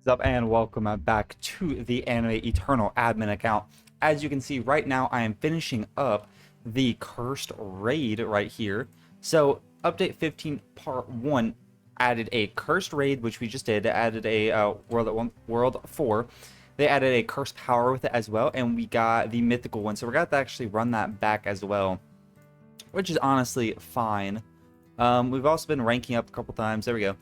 What's up and welcome back to the Anime Eternal admin account. As you can see right now, I am finishing up the cursed raid right here. So update 15 part 1 added a cursed raid, which we just did. They added a world 4. They added a cursed power with it as well, and we got the mythical one. So we're going to actually run that back as well, which is honestly fine. We've also been ranking up a couple times. There we go.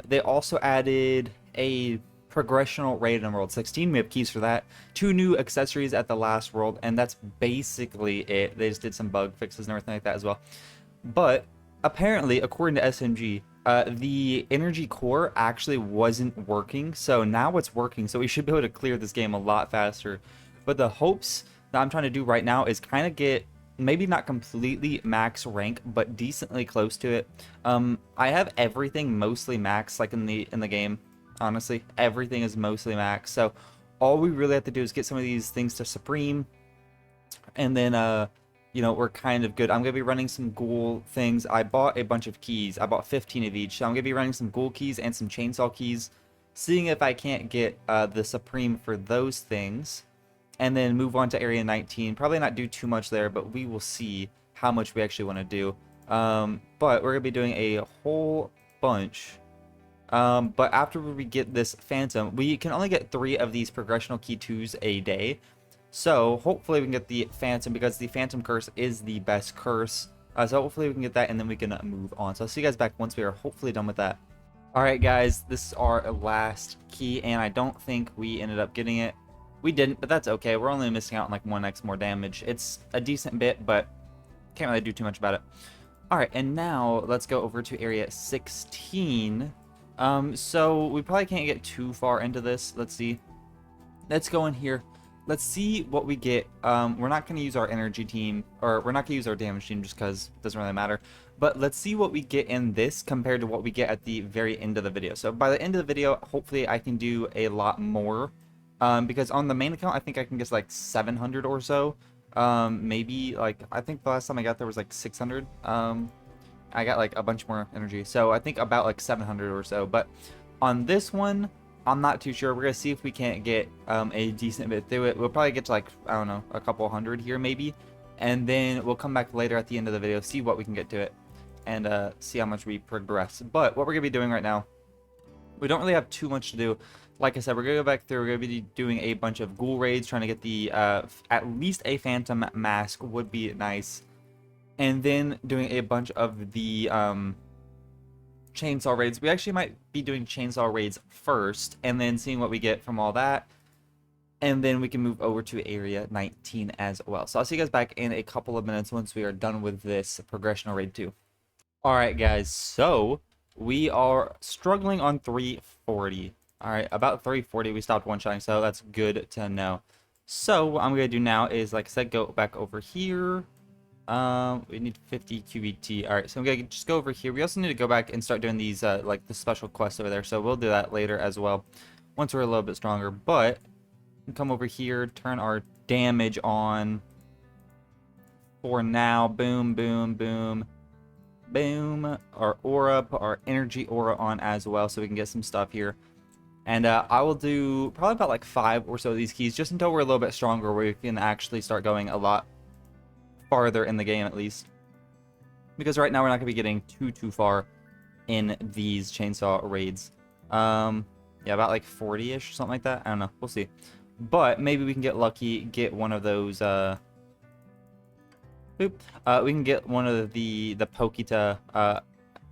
They also added a progressional raid in World 16. We have keys for that. 2 new accessories at the last world, and that's basically it. They just did some bug fixes and everything like that as well. But apparently, according to SMG, the energy core actually wasn't working, so now it's working, so we should be able to clear this game a lot faster. But the hopes that I'm trying to do right now is kind of get maybe not completely max rank, but decently close to it. I have everything mostly max, like in the game. Honestly, everything is mostly max. So all we really have to do is get some of these things to supreme, and then you know, we're kind of good. I'm gonna be running some ghoul things. I bought a bunch of keys. I bought 15 of each. So I'm gonna be running some ghoul keys and some chainsaw keys, seeing if I can't get the supreme for those things, and then move on to area 19. Probably not do too much there, but we will see how much we actually want to do. But we're gonna be doing a whole bunch. But after we get this phantom, we can only get 3 of these progressional key 2s a day. So hopefully we can get the phantom, because the phantom curse is the best curse. So hopefully we can get that, and then we can move on. So I'll see you guys back once we are hopefully done with that. Alright guys, this is our last key, and I don't think we ended up getting it. We didn't, but that's okay. We're only missing out on like 1x more damage. It's a decent bit, but can't really do too much about it. Alright, and now let's go over to area 16. So we probably can't get too far into this. Let's see. Let's go in here. Let's see what we get. We're not going to use our energy team, or we're not going to use our damage team just because it doesn't really matter. But let's see what we get in this compared to what we get at the very end of the video. So by the end of the video, hopefully I can do a lot more. Because on the main account, I think I can get like 700 or so. Maybe like, I think the last time I got there was like 600. I got like a bunch more energy, so I think about like 700 or so. But on this one, I'm not too sure. We're gonna see if we can't get a decent bit through it. We'll probably get to like, I don't know, a couple hundred here maybe, and then we'll come back later at the end of the video, see what we can get to it, and see how much we progress. But what we're gonna be doing right now, we don't really have too much to do. Like I said, we're gonna go back through. We're gonna be doing a bunch of ghoul raids, trying to get the at least a phantom mask would be nice. And then doing a bunch of the chainsaw raids. We actually might be doing chainsaw raids first, and then seeing what we get from all that. And then we can move over to area 19 as well. So I'll see you guys back in a couple of minutes once we are done with this progressional raid 2. Alright guys, so we are struggling on 340. Alright, about 340 we stopped one-shotting, so that's good to know. So what I'm going to do now is, like I said, go back over here. We need 50 QBT. Alright, so I'm gonna just go over here. We also need to go back and start doing these, like the special quests over there. So we'll do that later as well, once we're a little bit stronger. But, come over here, turn our damage on for now. Boom, boom, boom, boom. Our aura, put our energy aura on as well, so we can get some stuff here. And I will do probably about like 5 or so of these keys, just until we're a little bit stronger, where we can actually start going a lot farther in the game, at least, because right now we're not going to be getting too far in these chainsaw raids. Yeah, about like 40-ish, something like that. I don't know, we'll see. But maybe we can get lucky, get one of those we can get one of the Pokita,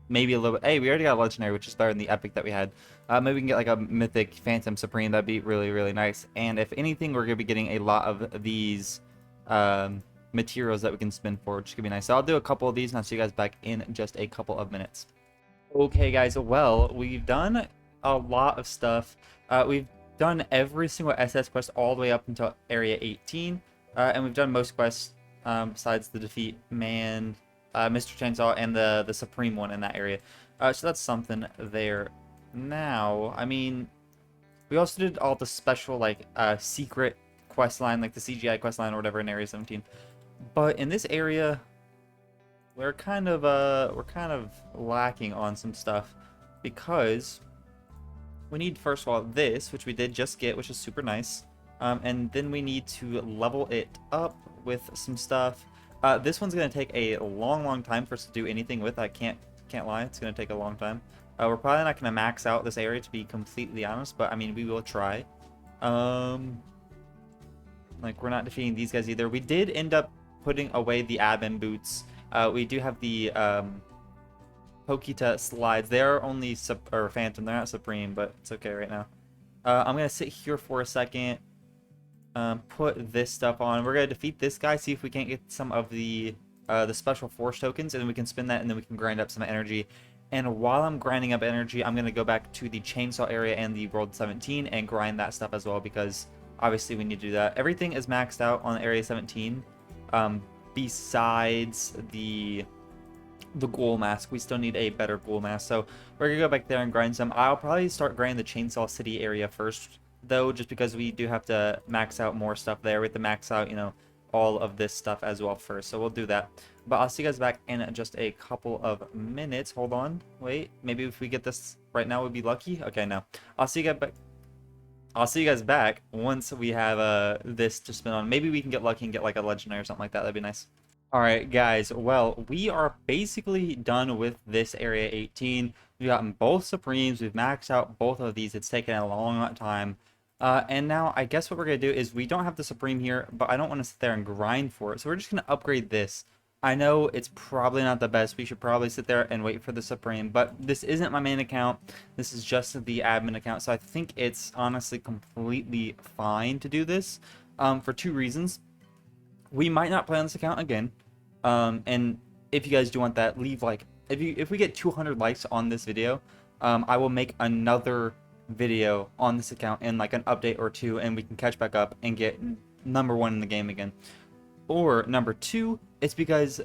maybe a little bit. Hey, we already got a legendary, which is better than the epic that we had. Maybe we can get like a mythic phantom supreme. That'd be really nice. And if anything, we're gonna be getting a lot of these materials that we can spin for, which could be nice. So I'll do a couple of these, and I'll see you guys back in just a couple of minutes. Okay guys, well, we've done a lot of stuff. We've done every single SS quest all the way up until area 18, and we've done most quests besides the defeat man, Mr. Chainsaw, and the supreme one in that area. So that's something there. Now, I mean, we also did all the special like secret quest line, like the CGI quest line or whatever in area 17. But in this area, we're kind of lacking on some stuff, because we need first of all this, which we did just get, which is super nice. And then we need to level it up with some stuff. This one's gonna take a long time for us to do anything with. I can't lie, it's gonna take a long time. We're probably not gonna max out this area, to be completely honest, but I mean we will try. Like, we're not defeating these guys either. We did end up putting away the admin boots. We do have the Pokita slides. They are only or Phantom. They're not Supreme, but it's okay right now. I'm gonna sit here for a second. Put this stuff on. We're gonna defeat this guy. See if we can't get some of the special force tokens, and then we can spin that, and then we can grind up some energy. And while I'm grinding up energy, I'm gonna go back to the chainsaw area and the World 17 and grind that stuff as well, because obviously we need to do that. Everything is maxed out on Area 17. Besides the ghoul mask, we still need a better ghoul mask, so we're gonna go back there and grind some. I'll probably start grinding the chainsaw city area first though, just because we do have to max out more stuff there. We have to max out, you know, all of this stuff as well first, so we'll do that. But I'll see you guys back in just a couple of minutes. Hold on, wait, maybe if we get this right now we'd be lucky. Okay, no, I'll see you guys back once we have this to spin on. Maybe we can get lucky and get like a legendary or something like that. That'd be nice. Alright guys, well, we are basically done with this Area 18. We've gotten both Supremes, we've maxed out both of these. It's taken a long time. And now I guess what we're going to do is we don't have the Supreme here, but I don't want to sit there and grind for it. So we're just going to upgrade this. I know it's probably not the best. We should probably sit there and wait for the Supreme, but this isn't my main account. This is just the admin account. So I think it's honestly completely fine to do this for two reasons. We might not play on this account again, and if you guys do want that, leave like if we get 200 likes on this video, I will make another video on this account in like an update or two, and we can catch back up and get #1 in the game again. Or number two, it's because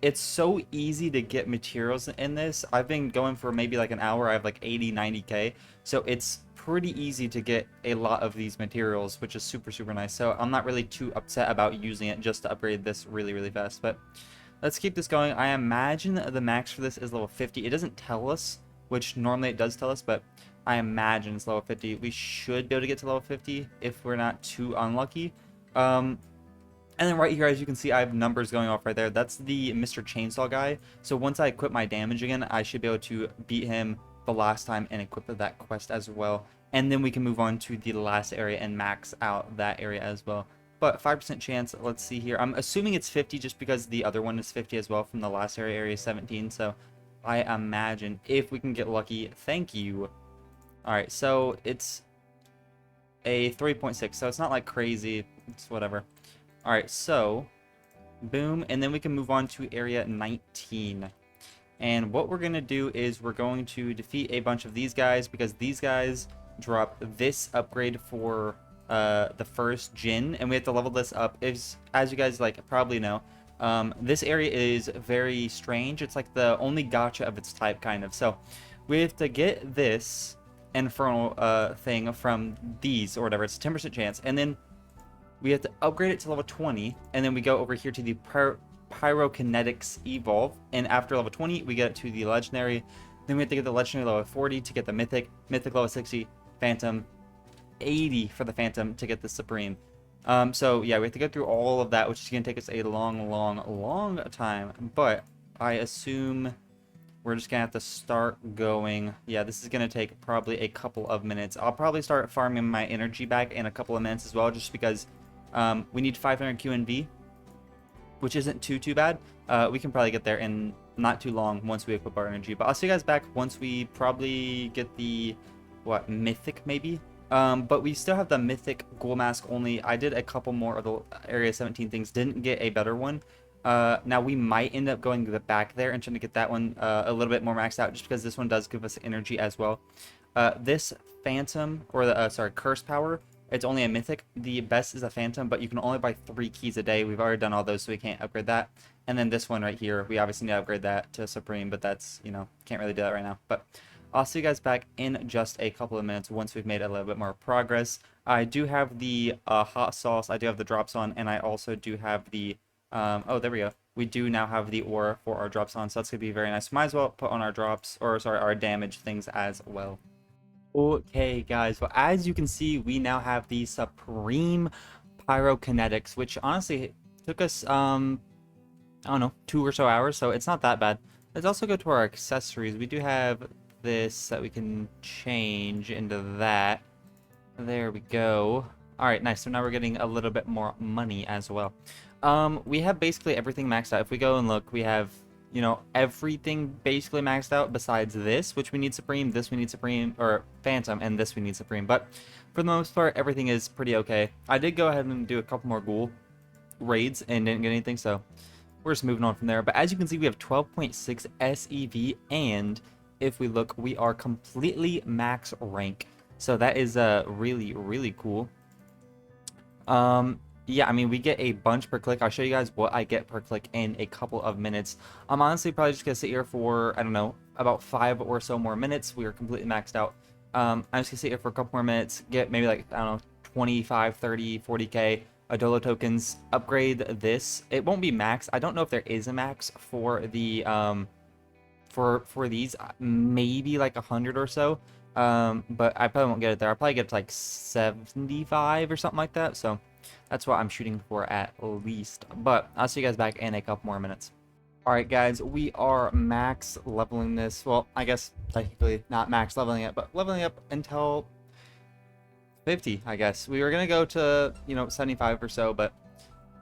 it's so easy to get materials in this. I've been going for maybe like an hour. I have like 80-90k, so it's pretty easy to get a lot of these materials, which is super nice. So I'm not really too upset about using it just to upgrade this really fast. But let's keep this going. I imagine the max for this is level 50. It doesn't tell us, which normally it does tell us, but I imagine it's level 50. We should be able to get to level 50 if we're not too unlucky. And then right here, as you can see, I have numbers going off right there. That's the Mr. Chainsaw guy. So once I equip my damage again, I should be able to beat him the last time and equip that quest as well. And then we can move on to the last area and max out that area as well. But 5% chance, let's see here. I'm assuming it's 50 just because the other one is 50 as well from the last area, Area 17. So I imagine if we can get lucky, thank you. Alright, so it's a 3.6, so it's not like crazy. It's whatever. Alright, so boom, and then we can move on to Area 19. And what we're going to do is we're going to defeat a bunch of these guys, because these guys drop this upgrade for the first Jin, and we have to level this up. As you guys like probably know, this area is very strange. It's like the only gacha of its type, kind of. So we have to get this infernal thing from these or whatever. It's a 10% chance, and then we have to upgrade it to level 20, and then we go over here to the Pyrokinetics Evolve, and after level 20, we get it to the Legendary. Then we have to get the Legendary level 40 to get the Mythic level 60, Phantom, 80 for the Phantom to get the Supreme. So yeah, we have to go through all of that, which is going to take us a long time, but I assume we're just going to have to start going. Yeah, this is going to take probably a couple of minutes. I'll probably start farming my energy back in a couple of minutes as well, just because we need 500 QNV, which isn't too bad. We can probably get there in not too long once we equip our energy. But I'll see you guys back once we probably get the, what, Mythic maybe? But we still have the Mythic Ghoul Mask only. I did a couple more of the Area 17 things, didn't get a better one. Now we might end up going back there and trying to get that one a little bit more maxed out, just because this one does give us energy as well. This Phantom, or the, sorry, Curse Power, it's only a Mythic. The best is a Phantom, but you can only buy 3 keys a day. We've already done all those, so we can't upgrade that. And then this one right here, we obviously need to upgrade that to Supreme, but that's, you know, can't really do that right now. But I'll see you guys back in just a couple of minutes once we've made a little bit more progress. I do have the hot sauce, I do have the drops on, and I also do have the, oh, there we go. We do now have the aura for our drops on, so that's going to be very nice. Might as well put on our drops, or sorry, our damage things as well. Okay, guys. Well, as you can see, we now have the Supreme Pyrokinetics, which honestly took us, I don't know, 2 or so hours, so it's not that bad. Let's also go to our accessories. We do have this that we can change into that. There we go. All right, nice. So now we're getting a little bit more money as well. We have basically everything maxed out. If we go and look, we have, you know, everything basically maxed out besides this, which we need Supreme, this we need Supreme, or Phantom, and this we need Supreme. But for the most part, everything is pretty okay. I did go ahead and do a couple more ghoul raids and didn't get anything, so we're just moving on from there. But as you can see, we have 12.6 SEV, and if we look, we are completely max rank. So that is really, really cool. Yeah, I mean, we get a bunch per click. I'll show you guys what I get per click in a couple of minutes. I'm honestly probably just gonna sit here for, I don't know, about 5 or so more minutes. We are completely maxed out. I'm just gonna sit here for a couple more minutes, get maybe like, I don't know, 25, 30, 40k Adolo tokens, upgrade this. It won't be max. I don't know if there is a max for the for these, maybe like 100 or so. But I probably won't get it there. I'll probably get it to like 75 or something like that. So that's what I'm shooting for at least. But I'll see you guys back in a couple more minutes. Alright guys, we are max leveling this. Well, I guess technically not max leveling it, but leveling up until 50, I guess. We were going to go to, you know, 75 or so, but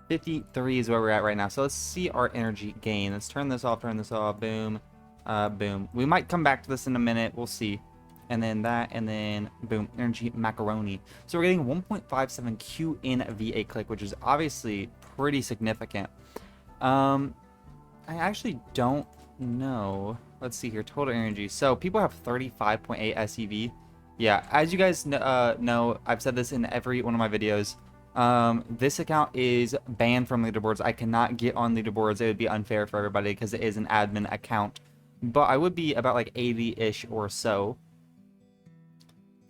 53 is where we're at right now. So let's see our energy gain. Let's turn this off, boom, boom. We might come back to this in a minute. We'll see. And then that, and then boom, energy macaroni. So we're getting 1.57 Q in VA click, which is obviously pretty significant. I actually don't know. Let's see here, total energy. So people have 35.8 SEV. Yeah, as you guys know, I've said this in every one of my videos. This account is banned from leaderboards. I cannot get on leaderboards. It would be unfair for everybody because it is an admin account. But I would be about like 80-ish or so.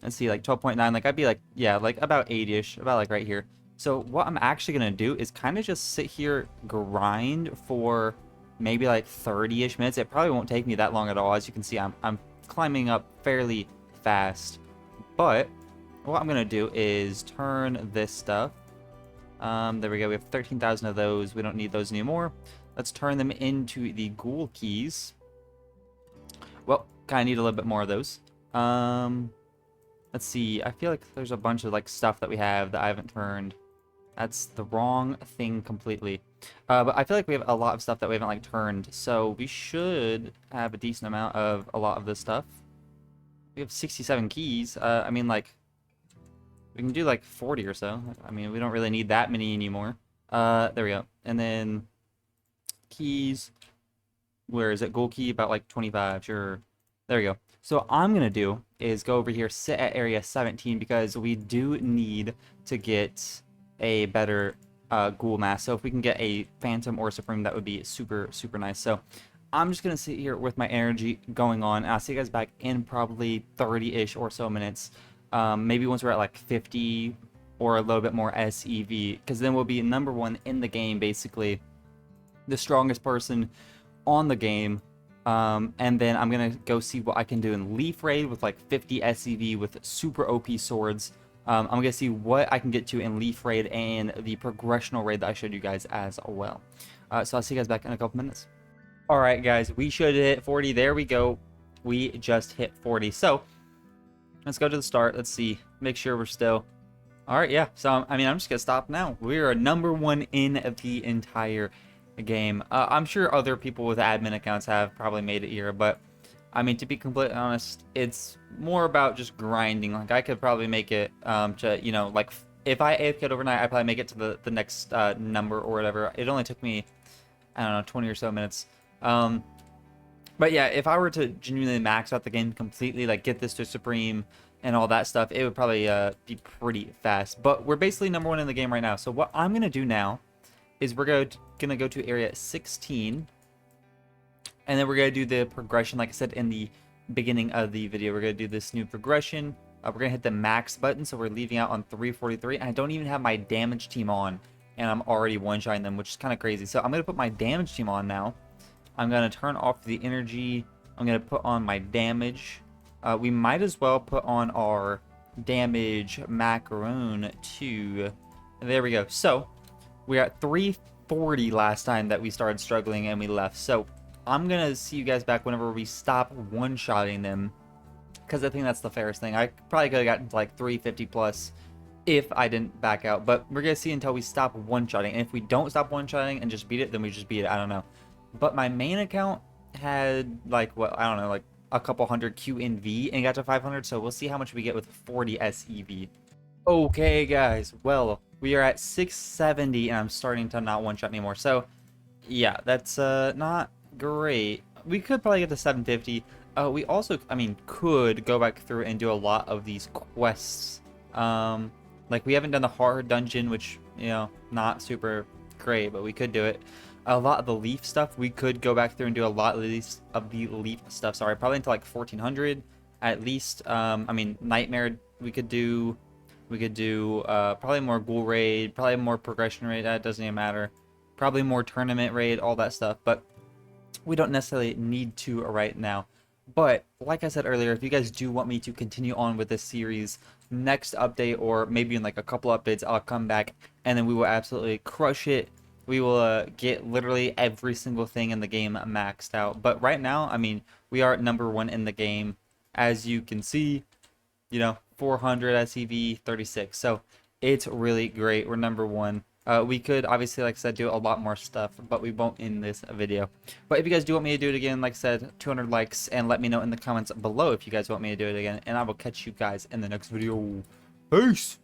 Let's see, like 12.9. Like I'd be like, yeah, like about 80-ish, about like right here. So what I'm actually gonna do is kind of just sit here, grind for maybe like 30-ish minutes. It probably won't take me that long at all. As you can see, I'm climbing up fairly fast. But what I'm gonna do is turn this stuff. There we go. We have 13,000 of those. We don't need those anymore. Let's turn them into the ghoul keys. Well, kind of need a little bit more of those. Let's see. I feel like there's a bunch of like stuff that we have that I haven't turned. That's the wrong thing completely. But I feel like we have a lot of stuff that we haven't like turned. So we should have a decent amount of a lot of this stuff. We have 67 keys. I mean, like, we can do like 40 or so. I mean, we don't really need that many anymore. There we go. And then keys. Where is it? Gold key, about like 25. Sure. There we go. So what I'm going to do is go over here, sit at area 17, because we do need to get a better ghoul mass. So if we can get a Phantom or Supreme, that would be super, super nice. So I'm just going to sit here with my energy going on. I'll see you guys back in probably 30-ish or so minutes. Maybe once we're at like 50 or a little bit more SEV, because then we'll be #1 in the game, basically. The strongest person on the game. And then I'm gonna go see what I can do in Leaf Raid with like 50 SEV with super OP swords. I'm gonna see what I can get to in Leaf Raid and the progressional raid that I showed you guys as well. So I'll see you guys back in a couple minutes. Alright guys, we should hit 40. There we go. We just hit 40. So let's go to the start. Let's see. Make sure we're still... Alright, yeah. So, I mean, I'm just gonna stop now. We are #1 in the entire game. I'm sure other people with admin accounts have probably made it here, but I mean, to be completely honest, it's more about just grinding. Like I could probably make it to, you know, like if I AFK'd overnight, I'd probably make it to the next number or whatever. It only took me, I don't know, 20 or so minutes. But yeah, if I were to genuinely max out the game completely, like get this to Supreme and all that stuff, it would probably be pretty fast. But we're basically #1 in the game right now. So what I'm gonna do now is we're gonna go to area 16, and then we're gonna do the progression like I said in the beginning of the video. We're gonna do this new progression. We're gonna hit the max button, so we're leaving out on 343, and I don't even have my damage team on, and I'm already one-shotting them, which is kind of crazy. So I'm gonna put my damage team on now. I'm gonna turn off the energy. I'm gonna put on my damage, We might as well put on our damage macaroon too. There we go. So we're at 340 last time that we started struggling and we left. So I'm gonna see you guys back whenever we stop one-shotting them, because I think that's the fairest thing. I probably could have gotten to like 350 plus if I didn't back out, but we're gonna see until we stop one-shotting. And if we don't stop one-shotting and just beat it, then we just beat it. I don't know. But my main account had like, what, I don't know, like a couple hundred QNV and got to 500, so we'll see how much we get with 40 SEV. Okay guys, well, we are at 670 and I'm starting to not one-shot anymore. So yeah, that's not great. We could probably get to 750. We also, I mean, could go back through and do a lot of these quests. Like we haven't done the hard dungeon, which, you know, not super great, but we could do it. A lot of the leaf stuff, we could go back through and do a lot of the leaf stuff. Sorry, probably into like 1400 at least. I mean, nightmare we could do. We could do probably more ghoul raid, probably more progression raid. That doesn't even matter. Probably more tournament raid, all that stuff. But we don't necessarily need to right now. But like I said earlier, if you guys do want me to continue on with this series, next update or maybe in like a couple updates, I'll come back and then we will absolutely crush it. We will get literally every single thing in the game maxed out. But right now, I mean, we are #1 in the game. As you can see, you know, 400 SEV, 36. So it's really great. We're #1. We could obviously, like I said, do a lot more stuff, but we won't in this video. But if you guys do want me to do it again, like I said, 200 likes, and let me know in the comments below if you guys want me to do it again, and I will catch you guys in the next video. Peace!